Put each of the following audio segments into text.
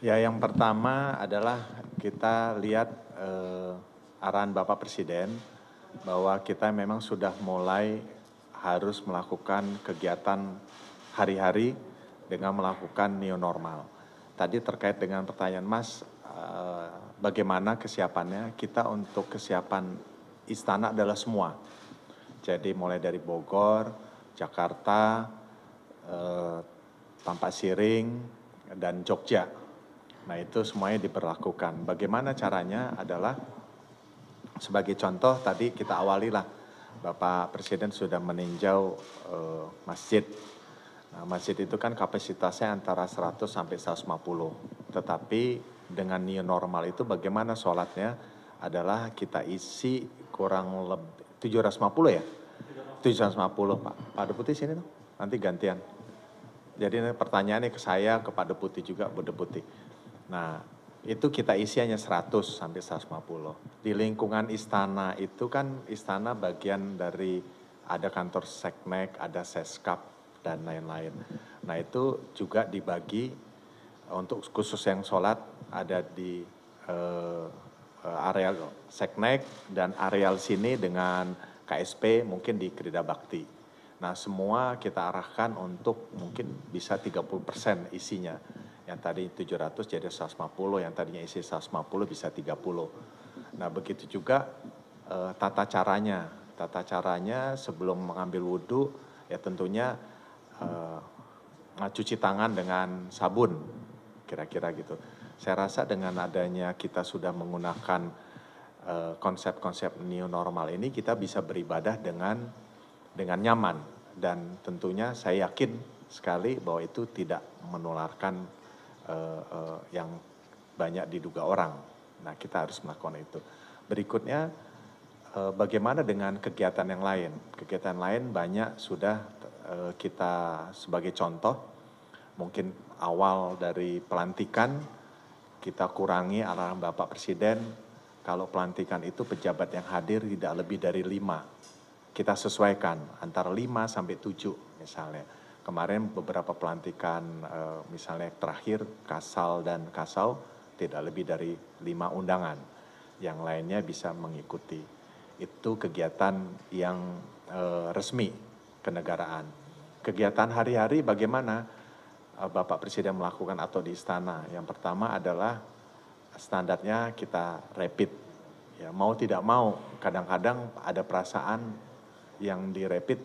Ya, yang pertama adalah kita lihat arahan Bapak Presiden bahwa kita memang sudah mulai harus melakukan kegiatan hari-hari dengan melakukan new normal. Tadi terkait dengan pertanyaan Mas, bagaimana kesiapannya? Kita untuk kesiapan istana adalah semua. Jadi mulai dari Bogor, Jakarta, Tampak Siring, dan Jogja. Nah itu semuanya diberlakukan. Bagaimana caranya adalah sebagai contoh tadi kita awalilah Bapak Presiden sudah meninjau masjid. Nah, masjid itu kan kapasitasnya antara 100 sampai 150. Tetapi dengan new normal itu bagaimana sholatnya adalah kita isi kurang lebih 750 ya? 750 Pak. Pak Deputi sini tuh, nanti gantian. Jadi ini pertanyaannya ke saya, ke Pak Deputi juga, Bu Deputi. Nah, itu kita isi hanya 100 sampai 150. Di lingkungan istana itu kan istana bagian dari ada kantor Seknek, ada Seskap, dan lain-lain. Nah itu juga dibagi untuk khusus yang sholat ada di areal Seknek dan areal sini dengan KSP mungkin di Krida Bakti. Nah semua kita arahkan untuk mungkin bisa 30% isinya. Yang tadi 700 jadi 150, yang tadinya isi 150 bisa 30. Nah begitu juga tata caranya. Tata caranya sebelum mengambil wudhu ya tentunya cuci tangan dengan sabun, kira-kira gitu. Saya rasa dengan adanya kita sudah menggunakan konsep-konsep new normal ini kita bisa beribadah dengan nyaman. Dan tentunya saya yakin sekali bahwa itu tidak menularkan yang banyak diduga orang. Nah kita harus melakukan itu. Berikutnya bagaimana dengan kegiatan yang lain? Kegiatan lain banyak sudah kita sebagai contoh, mungkin awal dari pelantikan kita kurangi arahan Bapak Presiden, kalau pelantikan itu pejabat yang hadir tidak lebih dari 5. Kita sesuaikan antara 5 sampai 7 misalnya. Kemarin beberapa pelantikan misalnya terakhir Kasal dan Kasau tidak lebih dari 5 undangan. Yang lainnya bisa mengikuti. Itu kegiatan yang resmi kenegaraan. Kegiatan hari-hari bagaimana Bapak Presiden melakukan atau di istana. Yang pertama adalah standarnya kita rapid. Ya, mau tidak mau kadang-kadang ada perasaan yang di rapid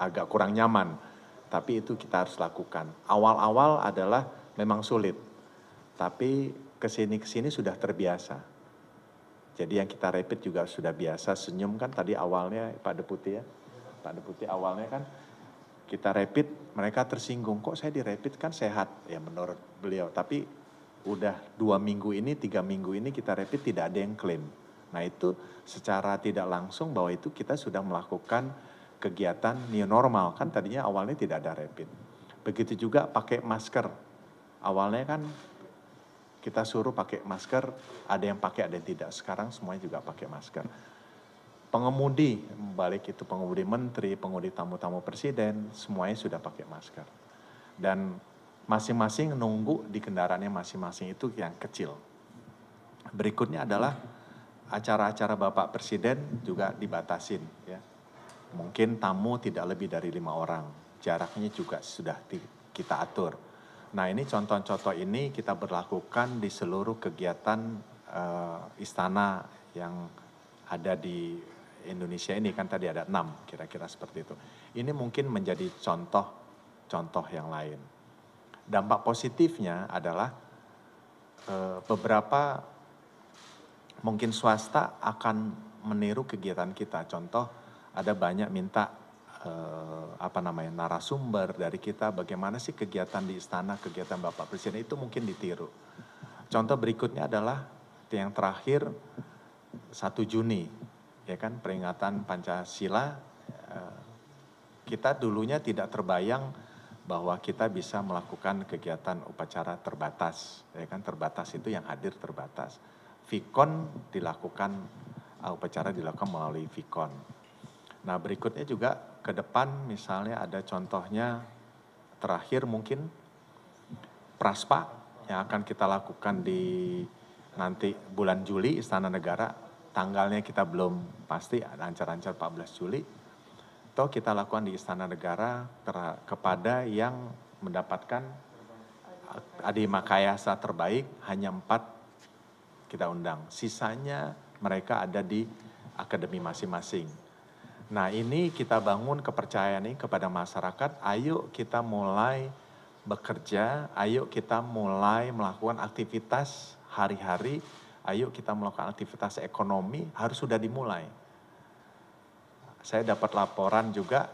agak kurang nyaman. Tapi itu kita harus lakukan. Awal-awal adalah memang sulit. Tapi kesini sudah terbiasa. Jadi yang kita rapid juga sudah biasa. Senyum kan tadi awalnya Pak Deputi ya. Pak Deputi awalnya kan kita rapid, mereka tersinggung. Kok saya di rapid kan sehat? Ya menurut beliau. Tapi udah 2 minggu ini, 3 minggu ini kita rapid tidak ada yang klaim. Nah itu secara tidak langsung bahwa itu kita sudah melakukan kegiatan new normal, kan tadinya awalnya tidak ada rapid. Begitu juga pakai masker. Awalnya kan kita suruh pakai masker, ada yang pakai ada yang tidak. Sekarang semuanya juga pakai masker. Pengemudi, balik itu pengemudi menteri, pengemudi tamu-tamu presiden, semuanya sudah pakai masker. Dan masing-masing nunggu di kendaraannya masing-masing itu yang kecil. Berikutnya adalah acara-acara Bapak Presiden juga dibatasin ya. Mungkin tamu tidak lebih dari 5 orang. Jaraknya juga sudah kita atur. Nah ini contoh-contoh ini kita berlakukan di seluruh kegiatan istana yang ada di Indonesia ini. Kan tadi ada 6 kira-kira seperti itu. Ini mungkin menjadi contoh yang lain. Dampak positifnya adalah beberapa mungkin swasta akan meniru kegiatan kita. Contoh ada banyak minta narasumber dari kita bagaimana sih kegiatan di istana, kegiatan Bapak Presiden itu mungkin ditiru. Contoh berikutnya adalah yang terakhir 1 Juni ya kan peringatan Pancasila. Kita dulunya tidak terbayang bahwa kita bisa melakukan kegiatan upacara terbatas ya kan, terbatas itu yang hadir terbatas. Vikon dilakukan, upacara dilakukan melalui Vikon. Nah berikutnya juga ke depan misalnya ada contohnya terakhir mungkin Praspa yang akan kita lakukan di nanti bulan Juli Istana Negara, tanggalnya kita belum pasti, ancar-ancar 14 Juli. Atau kita lakukan di Istana Negara kepada yang mendapatkan Adi Makayasa terbaik, hanya 4 kita undang. Sisanya mereka ada di akademi masing-masing. Nah, ini kita bangun kepercayaan ini kepada masyarakat, ayo kita mulai bekerja, ayo kita mulai melakukan aktivitas hari-hari, ayo kita melakukan aktivitas ekonomi, harus sudah dimulai. Saya dapat laporan juga,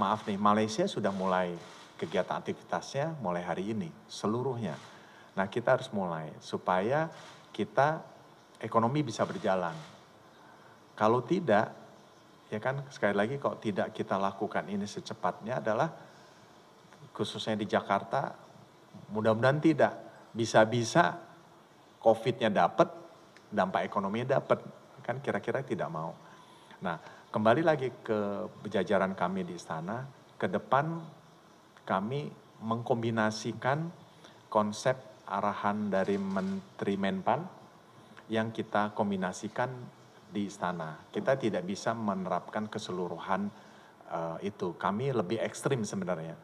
maaf nih, Malaysia sudah mulai kegiatan aktivitasnya mulai hari ini, seluruhnya. Nah, kita harus mulai supaya kita ekonomi bisa berjalan. Kalau tidak, ya kan sekali lagi kalau tidak kita lakukan ini secepatnya adalah khususnya di Jakarta, mudah-mudahan tidak, bisa-bisa COVID-nya dapat, dampak ekonominya dapat, kan kira-kira tidak mau. Nah, kembali lagi ke jajaran kami di istana, ke depan kami mengkombinasikan konsep arahan dari Menteri Menpan yang kita kombinasikan di istana. Kita tidak bisa menerapkan keseluruhan itu. Kami lebih ekstrim sebenarnya.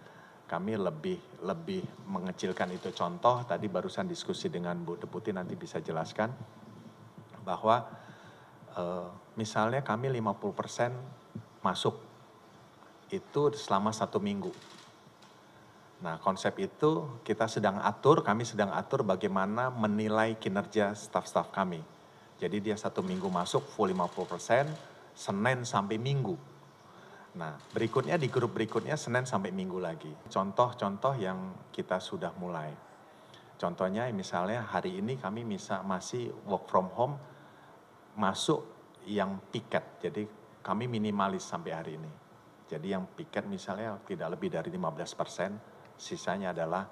Kami lebih mengecilkan itu. Contoh, tadi barusan diskusi dengan Bu Deputi, nanti bisa jelaskan bahwa misalnya kami 50% masuk itu selama 1 minggu. Nah, konsep itu kami sedang atur bagaimana menilai kinerja staf-staf kami. Jadi dia 1 minggu masuk full 50%, Senin sampai Minggu. Nah, berikutnya di grup berikutnya Senin sampai Minggu lagi. Contoh-contoh yang kita sudah mulai. Contohnya misalnya hari ini kami masih work from home, masuk yang piket. Jadi kami minimalis sampai hari ini. Jadi yang piket misalnya tidak lebih dari 15%, sisanya adalah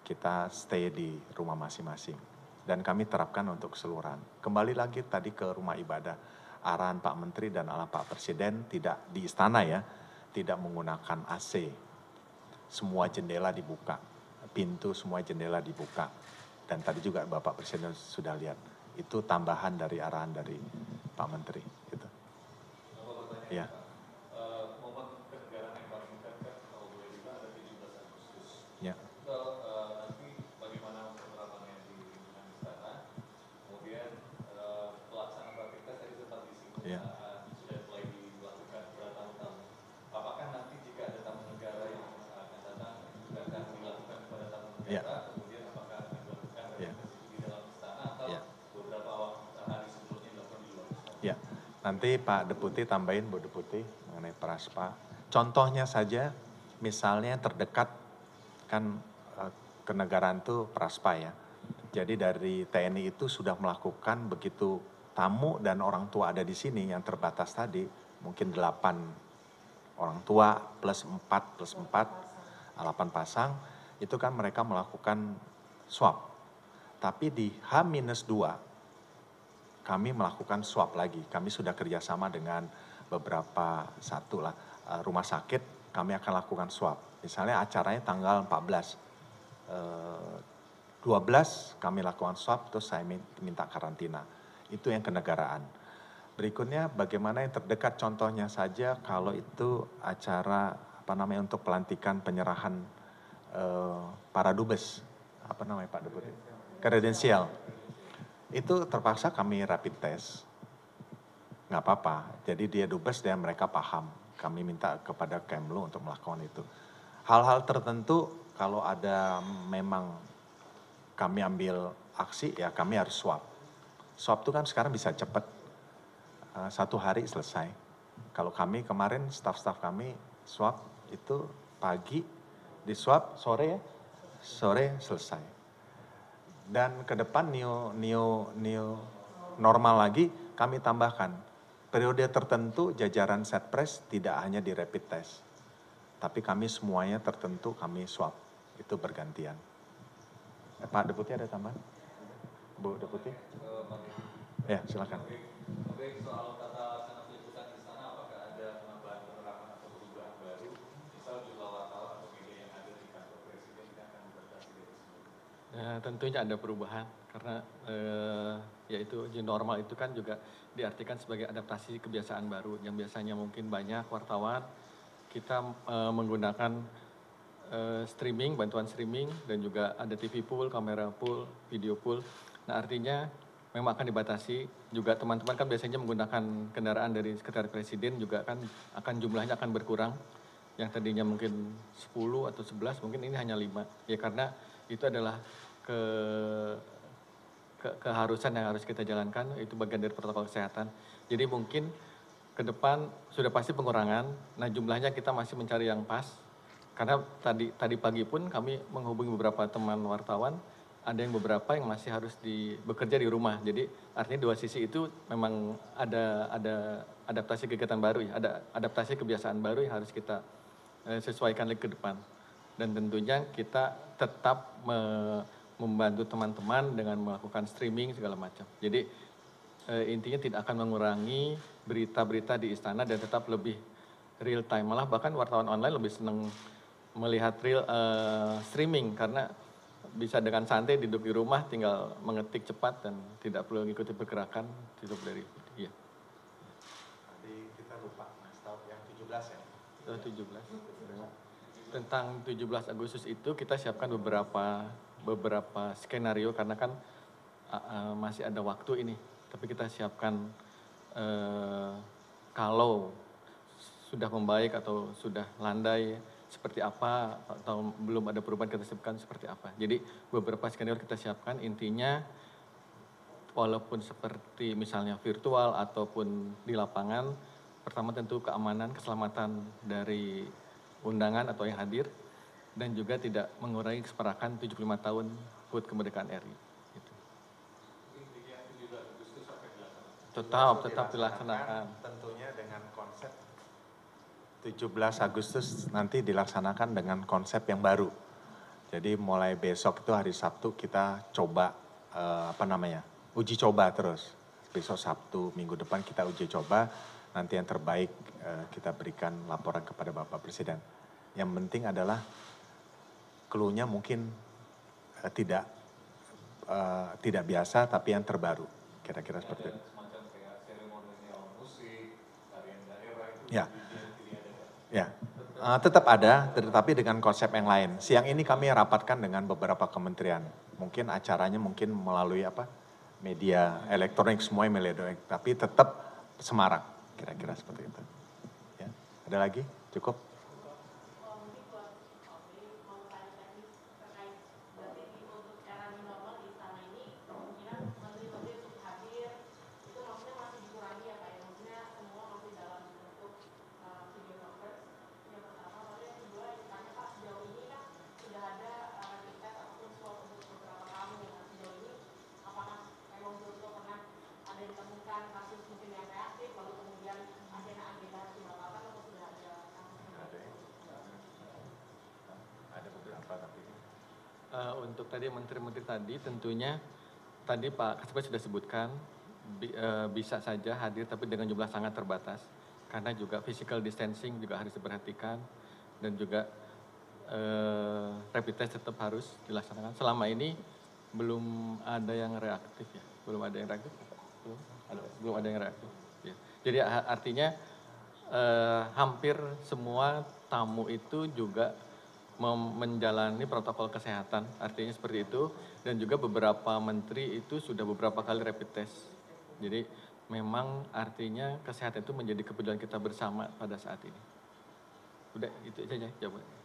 kita stay di rumah masing-masing. Dan kami terapkan untuk keseluruhan. Kembali lagi tadi ke rumah ibadah. Arahan Pak Menteri dan arahan Pak Presiden tidak di istana ya, tidak menggunakan AC. Semua jendela dibuka, pintu semua jendela dibuka. Dan tadi juga Bapak Presiden sudah lihat. Itu tambahan dari arahan dari Pak Menteri. Gitu. Ya. Momen kenegaraan yang paling dekat kan kalau boleh juga ada 17 Agustus. Ya. Nanti bagaimana penerapannya di lingkungan istana, kemudian pelaksanaan rapid test tadi sempat disinggung sudah mulai dilakukan bertahun-tahun. Apakah nanti jika ada tamu negara yang akan datang juga akan dilakukan kepada tamu negara, kemudian apakah akan dilakukan rapid test di dalam istana atau beberapa hari sebelumnya dilakukan di luar istana? Ya, nanti Pak Deputi tambahin Bu Deputi mengenai Praspa. Contohnya saja, misalnya terdekat kan kenegaraan itu Praspa ya. Jadi dari TNI itu sudah melakukan begitu tamu dan orang tua ada di sini yang terbatas tadi, mungkin 8 orang tua plus 4, 8 pasang, itu kan mereka melakukan swab. Tapi di H-2 kami melakukan swab lagi. Kami sudah kerjasama dengan beberapa rumah sakit, kami akan lakukan swab. Misalnya acaranya tanggal 14. 12 kami lakukan swab, terus saya minta karantina. Itu yang kenegaraan. Berikutnya bagaimana yang terdekat, contohnya saja kalau itu acara untuk pelantikan penyerahan para dubes, Pak Deputi? Kredensial. Itu terpaksa kami rapid test. Nggak apa-apa, jadi dia dubes dan mereka paham. Kami minta kepada Kemlu untuk melakukan itu. Hal-hal tertentu kalau ada memang kami ambil aksi, ya kami harus swab. Swab itu kan sekarang bisa cepat, 1 hari selesai. Kalau kami kemarin, staf-staf kami swab itu pagi, di swab sore selesai. Dan ke depan new normal lagi kami tambahkan. Periode tertentu jajaran Setpres tidak hanya di rapid test, tapi kami semuanya tertentu kami swab, itu bergantian. Pak Deputi ada tambahan? Bu Deputi? Ya, silakan. Oke, soal tata laksana peliputan di sana, apakah ada penambahan penerapan atau perubahan baru? Misal jumlah wartawan atau media yang ada di kantor presiden akan dibatasi dari sebelumnya? Tentunya ada perubahan karena yaitu new normal itu kan juga diartikan sebagai adaptasi kebiasaan baru yang biasanya mungkin banyak wartawan kita menggunakan streaming, bantuan streaming dan juga ada TV pool, kamera pool, video pool. Nah artinya memang akan dibatasi juga teman-teman kan biasanya menggunakan kendaraan dari sekretariat presiden juga kan akan jumlahnya akan berkurang yang tadinya mungkin 10 atau 11 mungkin ini hanya 5 ya karena itu adalah keharusan yang harus kita jalankan itu bagian dari protokol kesehatan. Jadi mungkin ke depan sudah pasti pengurangan. Nah jumlahnya kita masih mencari yang pas. Karena tadi pagi pun kami menghubungi beberapa teman wartawan, ada yang beberapa yang masih harus bekerja di rumah. Jadi artinya dua sisi itu memang ada adaptasi kegiatan baru ya, ada adaptasi kebiasaan baru yang harus kita sesuaikan lagi ke depan. Dan tentunya kita tetap membantu teman-teman dengan melakukan streaming segala macam. Jadi intinya tidak akan mengurangi berita-berita di istana dan tetap lebih real time. Malah bahkan wartawan online lebih senang melihat real streaming karena bisa dengan santai duduk di rumah tinggal mengetik cepat dan tidak perlu mengikuti pergerakan tutup dari iya. Tadi kita lupa Mas tahu yang 17 ya. 17. Tentang 17 Agustus itu kita siapkan beberapa skenario karena kan masih ada waktu ini. Tapi kita siapkan kalau sudah membaik atau sudah landai seperti apa atau belum ada perubahan kita siapkan seperti apa. Jadi beberapa skenario kita siapkan intinya walaupun seperti misalnya virtual ataupun di lapangan, pertama tentu keamanan, keselamatan dari undangan atau yang hadir dan juga tidak mengurangi keseparakan 75 tahun HUT kemerdekaan RI. Gitu. Tetap dilaksanakan. Tentunya dengan konsep 17 Agustus nanti dilaksanakan dengan konsep yang baru. Jadi mulai besok itu hari Sabtu kita coba uji coba terus. Besok Sabtu, minggu depan kita uji coba. Nanti yang terbaik kita berikan laporan kepada Bapak Presiden. Yang penting adalah clue-nya mungkin tidak biasa tapi yang terbaru. Kira-kira seperti itu. Semacam kayak seremonial musik, tarian daerah itu. Ya. Ya, tetap ada, tetapi dengan konsep yang lain. Siang ini kami rapatkan dengan beberapa kementerian. Mungkin acaranya mungkin melalui media elektronik semuanya media elektronik, tapi tetap semarak, kira-kira seperti itu. Ya, ada lagi? Cukup? Untuk tadi menteri-menteri tadi tentunya tadi Pak Kasubag sudah sebutkan bisa saja hadir tapi dengan jumlah sangat terbatas karena juga physical distancing juga harus diperhatikan dan juga rapid test tetap harus dilaksanakan. Selama ini belum ada yang reaktif ya, belum ada yang reaktif. Ya. Jadi artinya hampir semua tamu itu juga menjalani protokol kesehatan, artinya seperti itu, dan juga beberapa menteri itu sudah beberapa kali rapid test. Jadi memang artinya kesehatan itu menjadi kepedulian kita bersama pada saat ini. Udah itu saja jawabannya.